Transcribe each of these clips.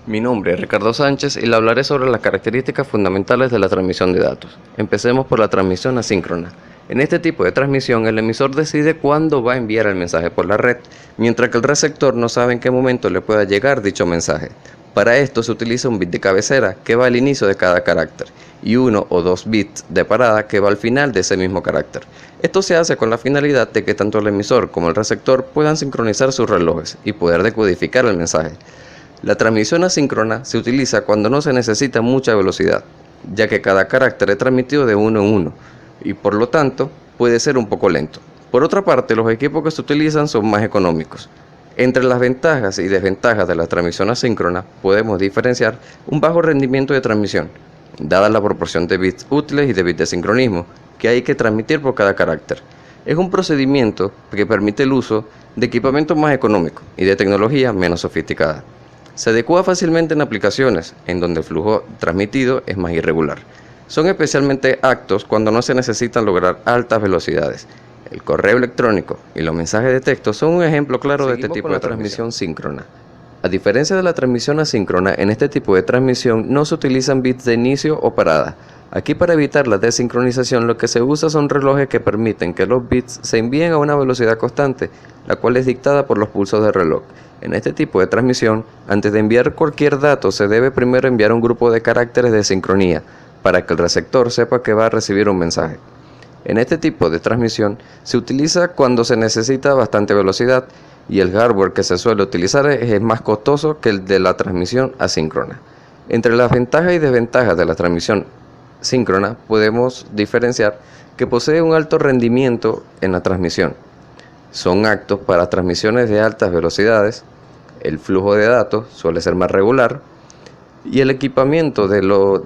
Mi nombre es Ricardo Sánchez y le hablaré sobre las características fundamentales de la transmisión de datos. Empecemos por la transmisión asíncrona. En este tipo de transmisión, el emisor decide cuándo va a enviar el mensaje por la red, mientras que el receptor no sabe en qué momento le pueda llegar dicho mensaje. Para esto se utiliza un bit de cabecera que va al inicio de cada carácter y uno o dos bits de parada que va al final de ese mismo carácter. Esto se hace con la finalidad de que tanto el emisor como el receptor puedan sincronizar sus relojes y poder decodificar el mensaje. La transmisión asíncrona se utiliza cuando no se necesita mucha velocidad, ya que cada carácter es transmitido de uno en uno y por lo tanto puede ser un poco lento. Por otra parte, los equipos que se utilizan son más económicos. Entre las ventajas y desventajas de la transmisión asíncrona podemos diferenciar un bajo rendimiento de transmisión, dada la proporción de bits útiles y de bits de sincronismo que hay que transmitir por cada carácter. Es un procedimiento que permite el uso de equipamiento más económico y de tecnología menos sofisticada. Se adecua fácilmente en aplicaciones en donde el flujo transmitido es más irregular. Son especialmente aptos cuando no se necesitan lograr altas velocidades. El correo electrónico y los mensajes de texto son un ejemplo claro de este tipo de transmisión síncrona. A diferencia de la transmisión asíncrona, en este tipo de transmisión no se utilizan bits de inicio o parada. Aquí, para evitar la desincronización, lo que se usa son relojes que permiten que los bits se envíen a una velocidad constante, la cual es dictada por los pulsos del reloj. En este tipo de transmisión, antes de enviar cualquier dato, se debe primero enviar un grupo de caracteres de sincronía, para que el receptor sepa que va a recibir un mensaje. En este tipo de transmisión se utiliza cuando se necesita bastante velocidad y el hardware que se suele utilizar es más costoso que el de la transmisión asíncrona. Entre las ventajas y desventajas de la transmisión síncrona podemos diferenciar que posee un alto rendimiento en la transmisión. Son aptos para transmisiones de altas velocidades, el flujo de datos suele ser más regular y el equipamiento de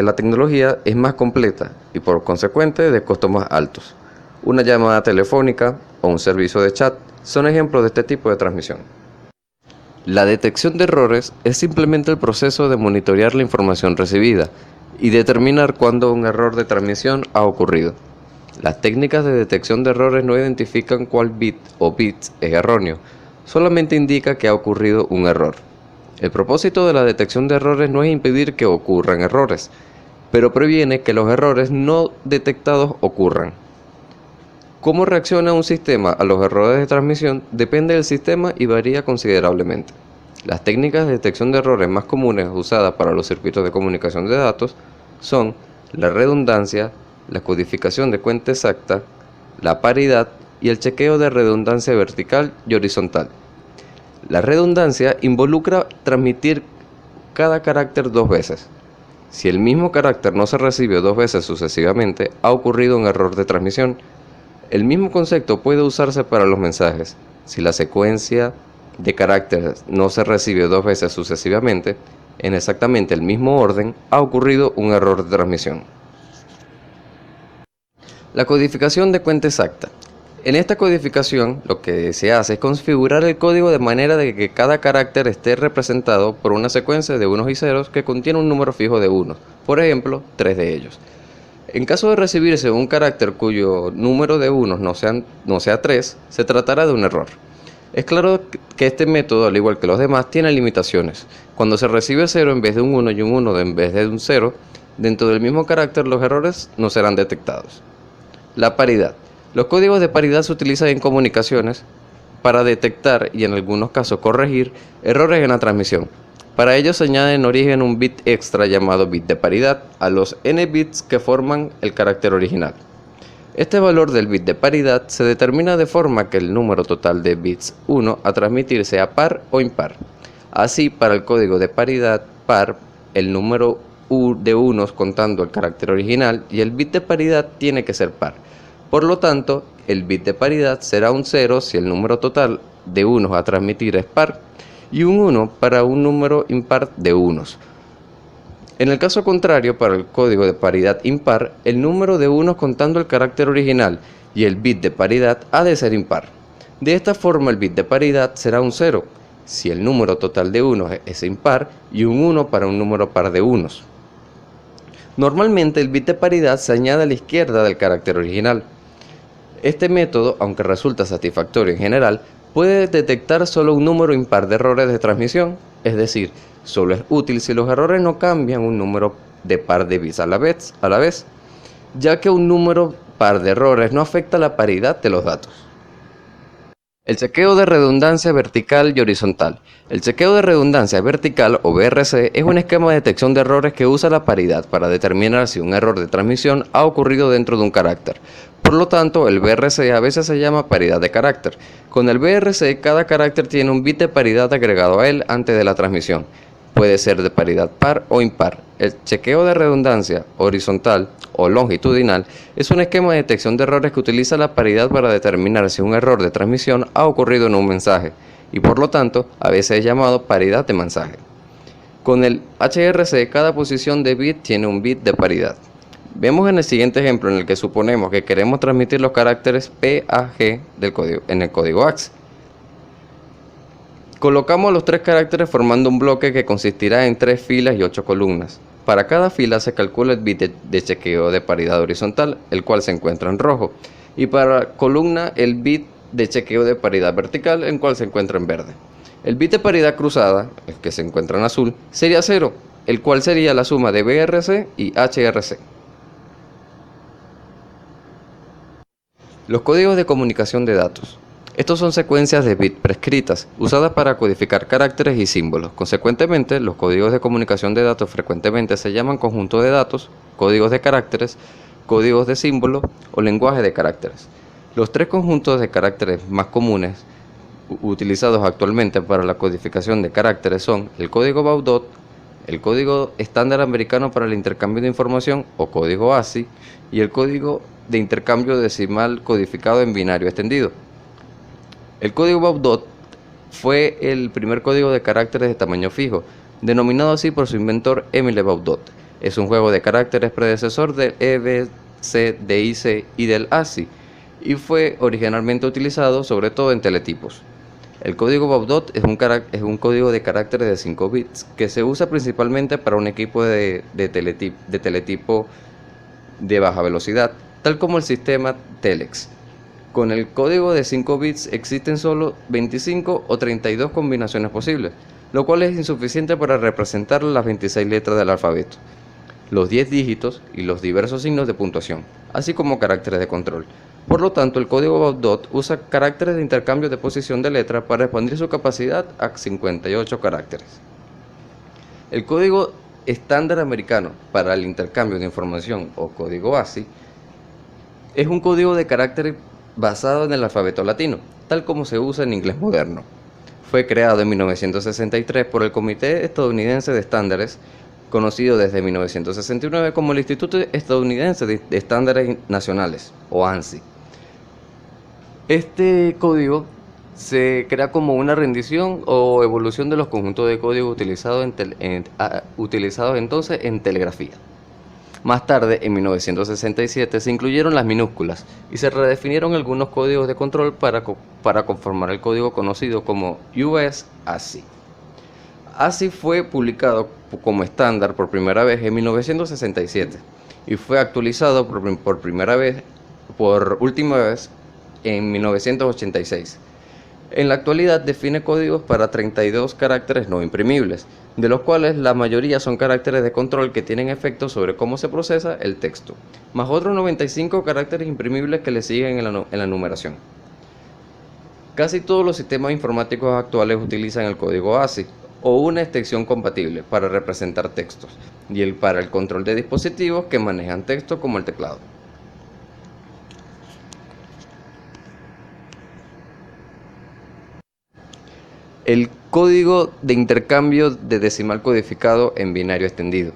la tecnología es más completa y por consecuente de costos más altos. Una llamada telefónica o un servicio de chat son ejemplos de este tipo de transmisión. La detección de errores es simplemente el proceso de monitorear la información recibida y determinar cuándo un error de transmisión ha ocurrido. Las técnicas de detección de errores no identifican cuál bit o bits es erróneo, solamente indica que ha ocurrido un error. El propósito de la detección de errores no es impedir que ocurran errores, pero previene que los errores no detectados ocurran. Cómo reacciona un sistema a los errores de transmisión depende del sistema y varía considerablemente. Las técnicas de detección de errores más comunes usadas para los circuitos de comunicación de datos son la redundancia, la codificación de cuenta exacta, la paridad y el chequeo de redundancia vertical y horizontal. La redundancia involucra transmitir cada carácter dos veces. Si el mismo carácter no se recibe dos veces sucesivamente, ha ocurrido un error de transmisión. El mismo concepto puede usarse para los mensajes. Si la secuencia de caracteres no se recibe dos veces sucesivamente, en exactamente el mismo orden, ha ocurrido un error de transmisión. La codificación de cuenta exacta. En esta codificación lo que se hace es configurar el código de manera de que cada carácter esté representado por una secuencia de unos y ceros que contiene un número fijo de unos, por ejemplo, 3 de ellos. En caso de recibirse un carácter cuyo número de unos no sea 3, se tratará de un error. Es claro que este método, al igual que los demás, tiene limitaciones. Cuando se recibe 0 en vez de un 1 y un 1 en vez de un 0, dentro del mismo carácter los errores no serán detectados. La paridad. Los códigos de paridad se utilizan en comunicaciones para detectar y en algunos casos corregir errores en la transmisión. Para ello se añade en origen un bit extra llamado bit de paridad a los n bits que forman el carácter original. Este valor del bit de paridad se determina de forma que el número total de bits 1 a transmitir sea par o impar. Así, para el código de paridad par, el número de unos contando el carácter original y el bit de paridad tiene que ser par. Por lo tanto, el bit de paridad será un 0 si el número total de unos a transmitir es par y un 1 para un número impar de unos. En el caso contrario, para el código de paridad impar, el número de unos contando el carácter original y el bit de paridad ha de ser impar. De esta forma, el bit de paridad será un 0 si el número total de unos es impar y un 1 para un número par de unos. Normalmente el bit de paridad se añade a la izquierda del carácter original. Este método, aunque resulta satisfactorio en general, puede detectar solo un número impar de errores de transmisión, es decir, Solo es útil si los errores no cambian un número de par de bits a la vez, ya que un número par de errores no afecta la paridad de los datos. El chequeo de redundancia vertical y horizontal. El chequeo de redundancia vertical o VRC es un esquema de detección de errores que usa la paridad para determinar si un error de transmisión ha ocurrido dentro de un carácter. Por lo tanto, el VRC a veces se llama paridad de carácter. Con el VRC, cada carácter tiene un bit de paridad agregado a él antes de la transmisión. Puede ser de paridad par o impar. El chequeo de redundancia horizontal o longitudinal es un esquema de detección de errores que utiliza la paridad para determinar si un error de transmisión ha ocurrido en un mensaje, y por lo tanto a veces es llamado paridad de mensaje. Con el HRC, cada posición de bit tiene un bit de paridad. Vemos en el siguiente ejemplo en el que suponemos que queremos transmitir los caracteres P, A, G del código, en el código ASCII. Colocamos los tres caracteres formando un bloque que consistirá en 3 filas y 8 columnas. Para cada fila se calcula el bit de chequeo de paridad horizontal, el cual se encuentra en rojo, y para columna el bit de chequeo de paridad vertical, el cual se encuentra en verde. El bit de paridad cruzada, el que se encuentra en azul, sería 0, el cual sería la suma de VRC y HRC. Los códigos de comunicación de datos. Estos son secuencias de bits prescritas, usadas para codificar caracteres y símbolos. Consecuentemente, los códigos de comunicación de datos frecuentemente se llaman conjunto de datos, códigos de caracteres, códigos de símbolos o lenguaje de caracteres. Los tres conjuntos de caracteres más comunes utilizados actualmente para la codificación de caracteres son el código Baudot, el código estándar americano para el intercambio de información o código ASCII y el código de intercambio decimal codificado en binario extendido. El código Baudot fue el primer código de caracteres de tamaño fijo, denominado así por su inventor Émile Baudot. Es un juego de caracteres predecesor del EBCDIC y del ASCII, y fue originalmente utilizado sobre todo en teletipos. El código Baudot es un código de caracteres de 5 bits que se usa principalmente para un equipo de teletipo de baja velocidad, tal como el sistema Telex. Con el código de 5 bits existen solo 25 o 32 combinaciones posibles, lo cual es insuficiente para representar las 26 letras del alfabeto, los 10 dígitos y los diversos signos de puntuación, así como caracteres de control. Por lo tanto, el código Baudot usa caracteres de intercambio de posición de letra para expandir su capacidad a 58 caracteres. El código estándar americano para el intercambio de información o código ASCII es un código de caracteres basado en el alfabeto latino, tal como se usa en inglés moderno. Fue creado en 1963 por el Comité Estadounidense de Estándares, conocido desde 1969 como el Instituto Estadounidense de Estándares Nacionales, o ANSI. Este código se crea como una rendición o evolución de los conjuntos de código utilizados entonces en telegrafía. Más tarde, en 1967, se incluyeron las minúsculas y se redefinieron algunos códigos de control para conformar el código conocido como US ASCII. ASCII fue publicado como estándar por primera vez en 1967 y fue actualizado por última vez en 1986. En la actualidad define códigos para 32 caracteres no imprimibles, de los cuales la mayoría son caracteres de control que tienen efecto sobre cómo se procesa el texto, más otros 95 caracteres imprimibles que le siguen en la numeración. Casi todos los sistemas informáticos actuales utilizan el código ASCII o una extensión compatible para representar textos y para el control de dispositivos que manejan texto como el teclado. El código de intercambio de decimal codificado en binario extendido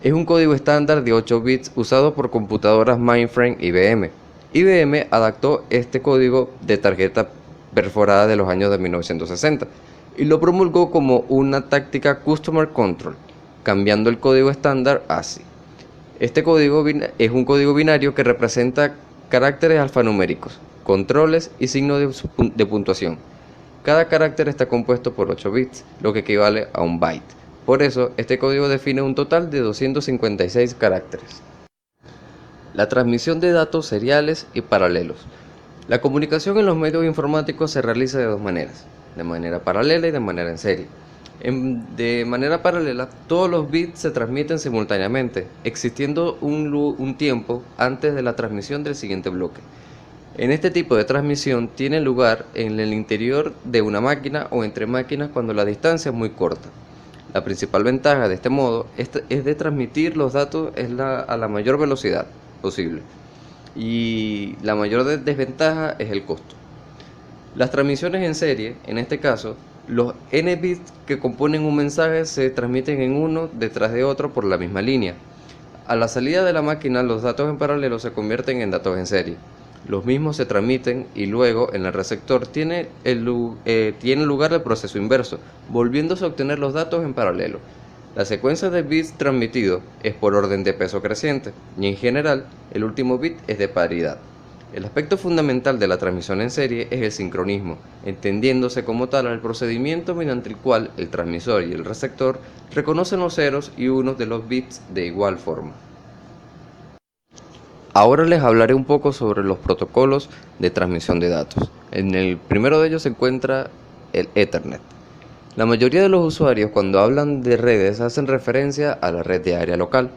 es un código estándar de 8 bits usado por computadoras mainframe IBM. IBM adaptó este código de tarjeta perforada de los años de 1960 y lo promulgó como una táctica Customer Control, cambiando el código estándar ASCII. Este código es un código binario que representa caracteres alfanuméricos, controles y signos de puntuación. Cada carácter está compuesto por 8 bits, lo que equivale a un byte. Por eso, este código define un total de 256 caracteres. La transmisión de datos seriales y paralelos. La comunicación en los medios informáticos se realiza de dos maneras, de manera paralela y de manera en serie. De manera paralela, todos los bits se transmiten simultáneamente, existiendo un tiempo antes de la transmisión del siguiente bloque. En este tipo de transmisión tiene lugar en el interior de una máquina o entre máquinas cuando la distancia es muy corta. La principal ventaja de este modo es de transmitir los datos a la mayor velocidad posible, y la mayor desventaja es el costo. Las transmisiones en serie, en este caso, los n bits que componen un mensaje se transmiten en uno detrás de otro por la misma línea. A la salida de la máquina, los datos en paralelo se convierten en datos en serie. Los mismos se transmiten y luego en el receptor tiene lugar el proceso inverso, volviéndose a obtener los datos en paralelo. La secuencia de bits transmitidos es por orden de peso creciente y en general el último bit es de paridad. El aspecto fundamental de la transmisión en serie es el sincronismo, entendiéndose como tal el procedimiento mediante el cual el transmisor y el receptor reconocen los ceros y unos de los bits de igual forma. Ahora les hablaré un poco sobre los protocolos de transmisión de datos. En el primero de ellos se encuentra el Ethernet. La mayoría de los usuarios cuando hablan de redes hacen referencia a la red de área local,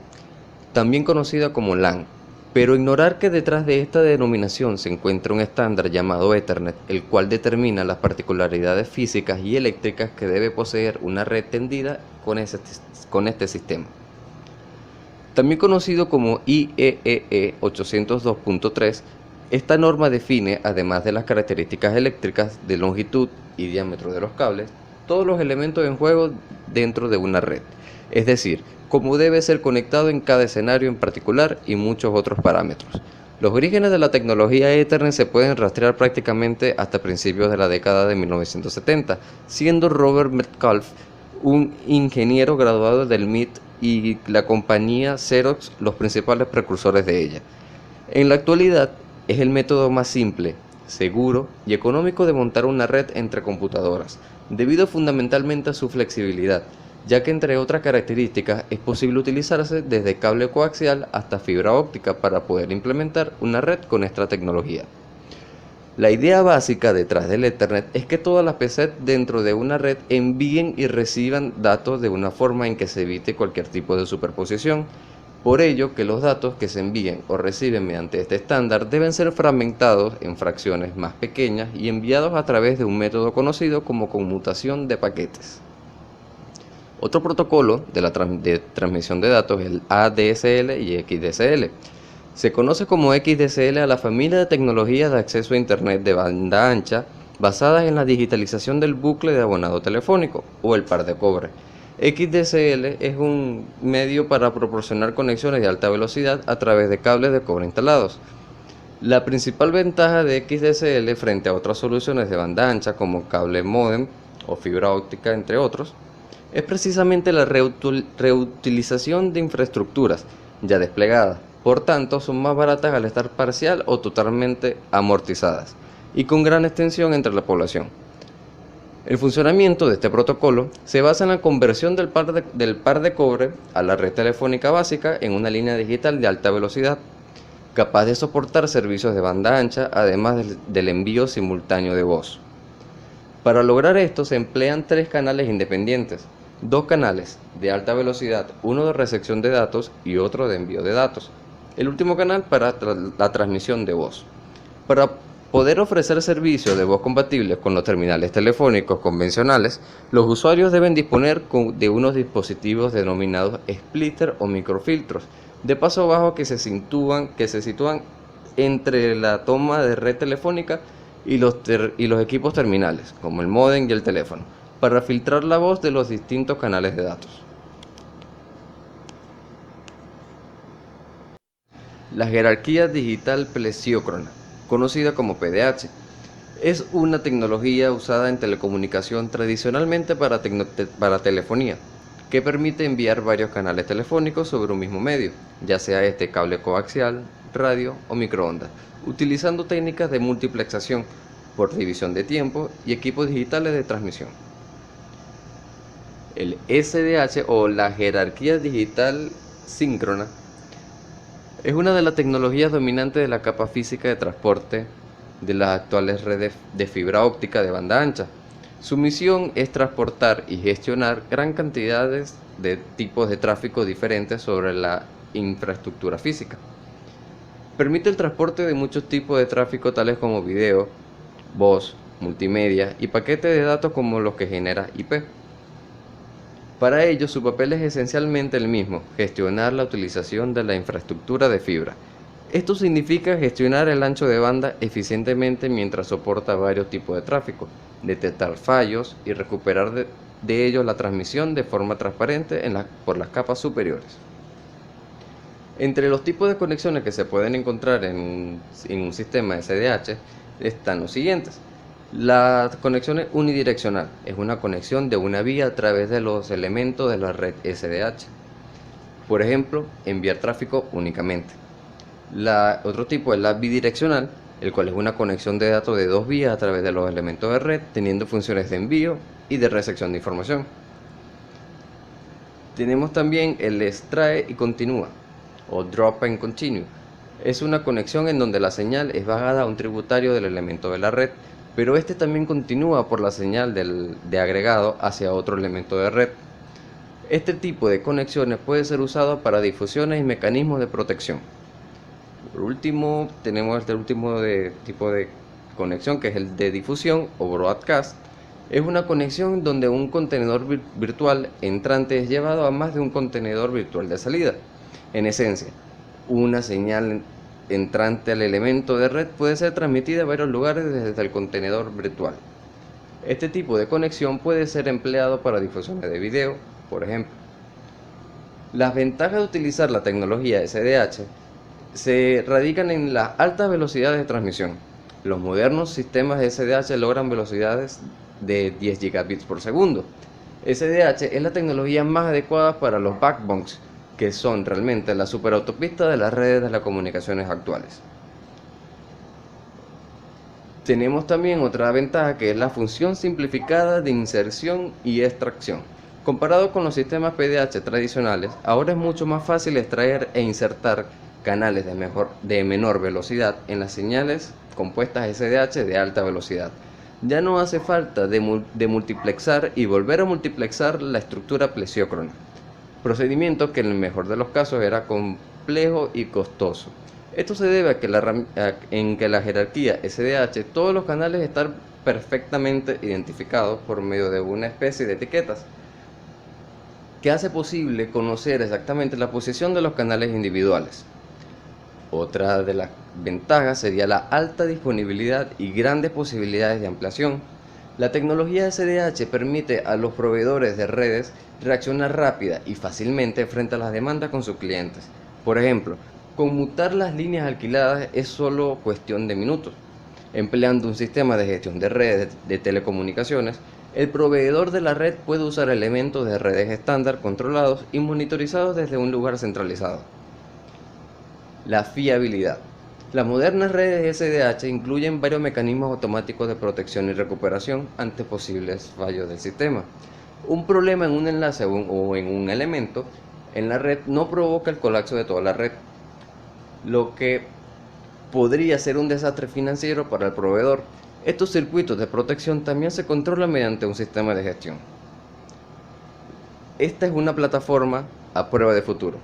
también conocida como LAN, pero ignorar que detrás de esta denominación se encuentra un estándar llamado Ethernet, el cual determina las particularidades físicas y eléctricas que debe poseer una red tendida con este sistema. También conocido como IEEE 802.3, esta norma define, además de las características eléctricas de longitud y diámetro de los cables, todos los elementos en juego dentro de una red, es decir, cómo debe ser conectado en cada escenario en particular y muchos otros parámetros. Los orígenes de la tecnología Ethernet se pueden rastrear prácticamente hasta principios de la década de 1970, siendo Robert Metcalfe, un ingeniero graduado del MIT, y la compañía Xerox los principales precursores de ella. En la actualidad es el método más simple, seguro y económico de montar una red entre computadoras, debido fundamentalmente a su flexibilidad, ya que entre otras características es posible utilizarse desde cable coaxial hasta fibra óptica para poder implementar una red con esta tecnología. La idea básica detrás del Ethernet es que todas las PCs dentro de una red envíen y reciban datos de una forma en que se evite cualquier tipo de superposición. Por ello que los datos que se envíen o reciben mediante este estándar deben ser fragmentados en fracciones más pequeñas y enviados a través de un método conocido como conmutación de paquetes. Otro protocolo de transmisión de datos es el ADSL y XDSL. Se conoce como XDSL a la familia de tecnologías de acceso a Internet de banda ancha basadas en la digitalización del bucle de abonado telefónico o el par de cobre. XDSL es un medio para proporcionar conexiones de alta velocidad a través de cables de cobre instalados. La principal ventaja de XDSL frente a otras soluciones de banda ancha como cable módem o fibra óptica entre otros es precisamente la reutilización de infraestructuras ya desplegadas. Por tanto, son más baratas al estar parcial o totalmente amortizadas y con gran extensión entre la población. El funcionamiento de este protocolo se basa en la conversión del par de cobre a la red telefónica básica en una línea digital de alta velocidad, capaz de soportar servicios de banda ancha, además del envío simultáneo de voz. Para lograr esto se emplean tres canales independientes, dos canales de alta velocidad, uno de recepción de datos y otro de envío de datos. El último canal para la transmisión de voz. Para poder ofrecer servicios de voz compatibles con los terminales telefónicos convencionales, los usuarios deben disponer de unos dispositivos denominados splitter o microfiltros, de paso bajo que se sitúan entre la toma de red telefónica y los equipos terminales, como el módem y el teléfono, para filtrar la voz de los distintos canales de datos. La jerarquía digital plesiócrona, conocida como PDH, es una tecnología usada en telecomunicación tradicionalmente para telefonía, que permite enviar varios canales telefónicos sobre un mismo medio, ya sea este cable coaxial, radio o microondas, utilizando técnicas de multiplexación por división de tiempo y equipos digitales de transmisión. El SDH o la jerarquía digital síncrona es una de las tecnologías dominantes de la capa física de transporte de las actuales redes de fibra óptica de banda ancha. Su misión es transportar y gestionar gran cantidades de tipos de tráfico diferentes sobre la infraestructura física. Permite el transporte de muchos tipos de tráfico tales como video, voz, multimedia y paquetes de datos como los que genera IP. Para ello, su papel es esencialmente el mismo: gestionar la utilización de la infraestructura de fibra. Esto significa gestionar el ancho de banda eficientemente mientras soporta varios tipos de tráfico, detectar fallos y recuperar de ellos la transmisión de forma transparente por las capas superiores. Entre los tipos de conexiones que se pueden encontrar en un sistema SDH están los siguientes. La conexión unidireccional es una conexión de una vía a través de los elementos de la red SDH. Por ejemplo, enviar tráfico únicamente. Otro tipo es la bidireccional, el cual es una conexión de datos de dos vías a través de los elementos de red, teniendo funciones de envío y de recepción de información. Tenemos también el extrae y continúa, o drop and continue. Es una conexión en donde la señal es bajada a un tributario del elemento de la red, pero este también continúa por la señal de agregado hacia otro elemento de red. Este tipo de conexiones puede ser usado para difusiones y mecanismos de protección. Por último, tenemos este último tipo de conexión, que es el de difusión o broadcast. Es una conexión donde un contenedor virtual entrante es llevado a más de un contenedor virtual de salida. En esencia, una señal entrante al elemento de red puede ser transmitida a varios lugares desde el contenedor virtual. Este tipo de conexión puede ser empleado para difusiones de video, por ejemplo. Las ventajas de utilizar la tecnología SDH se radican en las altas velocidades de transmisión. Los modernos sistemas de SDH logran velocidades de 10 gigabits por segundo. SDH es la tecnología más adecuada para los backbones, que son realmente la superautopista de las redes de las comunicaciones actuales. Tenemos también otra ventaja, que es la función simplificada de inserción y extracción. Comparado con los sistemas PDH tradicionales, ahora es mucho más fácil extraer e insertar canales de menor velocidad en las señales compuestas SDH de alta velocidad. Ya no hace falta de multiplexar y volver a multiplexar la estructura plesiócrona, procedimiento que en el mejor de los casos era complejo y costoso. Esto se debe a que la jerarquía SDH todos los canales están perfectamente identificados por medio de una especie de etiquetas que hace posible conocer exactamente la posición de los canales individuales. Otra de las ventajas sería la alta disponibilidad y grandes posibilidades de ampliación. La tecnología SDH permite a los proveedores de redes reaccionar rápida y fácilmente frente a las demandas con sus clientes. Por ejemplo, conmutar las líneas alquiladas es solo cuestión de minutos. Empleando un sistema de gestión de redes de telecomunicaciones, el proveedor de la red puede usar elementos de redes estándar controlados y monitorizados desde un lugar centralizado. La fiabilidad. Las modernas redes SDH incluyen varios mecanismos automáticos de protección y recuperación ante posibles fallos del sistema. Un problema en un enlace o en un elemento en la red no provoca el colapso de toda la red, lo que podría ser un desastre financiero para el proveedor. Estos circuitos de protección también se controlan mediante un sistema de gestión. Esta es una plataforma a prueba de futuro.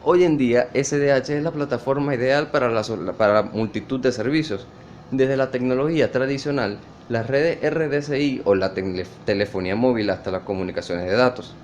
Hoy en día, SDH es la plataforma ideal para multitud de servicios, desde la tecnología tradicional, las redes RDCI o la telefonía móvil hasta las comunicaciones de datos.